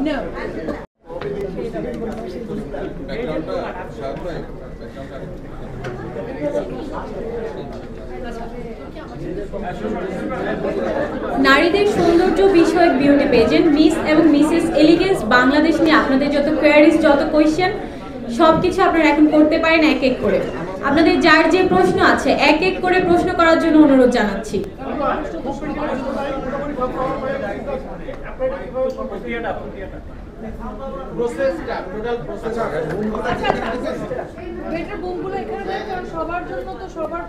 No. নারীদের সৌন্দর্য বিষয়ক বিউটি পেজেন্ট মিস এবং মিসেস এলিগেন্স বাংলাদেশ নিয়ে আপনাদের যত কোয়ারিজ, যত কোয়েশ্চেন সবকিছু আপনারা এখন করতে পারেন এক এক করে। আপনাদের যার যে প্রশ্ন আছে এক এক করে প্রশ্ন করার জন্য অনুরোধ জানাচ্ছি। বেটার বুমগুলো এখানে কারণ সবার জন্য তো সবার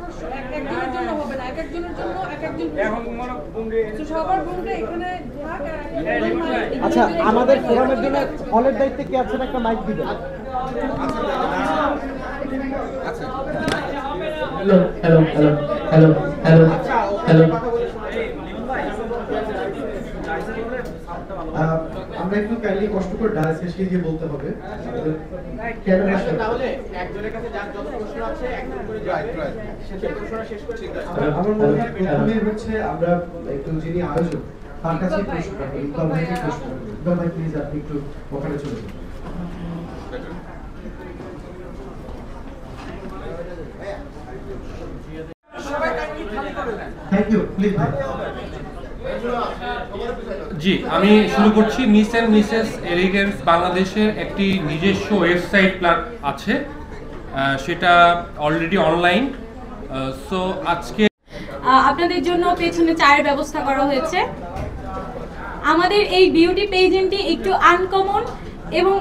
একজনের জন্য হবে না, এক একজনের জন্য এক একজন এখন মনে বুমরে তো সবার বুমটা এখানে থাক। আর আচ্ছা, আমাদের ফোরামের জন্য হলের দায়িত্বে কি আছেন, একটা মাইক দিবেন। আচ্ছা, hello hello hello hello hello hello, আমরা একটু কাইন্ডলি কষ্ট করে ডায়াসেসকে গিয়ে বলতে হবে ক্যামেরা তাহলে একজনের কাছে যার যত প্রশ্ন আছে একজন করে সেই প্রশ্নটা শেষ করে ঠিক আছে। আমার মনে হয় প্রথমে হচ্ছে আমরা একটু যিনি আয়োজক তার কাছে প্রশ্ন করব। ইকবাল ভাইকে প্রশ্ন করব। ইকবাল ভাই প্লিজ আপনি একটু ওখানে চলে যান। থ্যাংক ইউ, প্লিজ ভাই। জি, আমি শুরু করছি। মিস অ্যান্ড মিসেস এলিগেন্স বাংলাদেশের একটি নিজস্ব ওয়েবসাইট আছে, সেটা অলরেডি অনলাইন। সো আজকে আপনাদের জন্য পেছনে চায়ের ব্যবস্থা করা হয়েছে। আমাদের এই বিউটি পেজেন্টটি একটু আনকমন এবং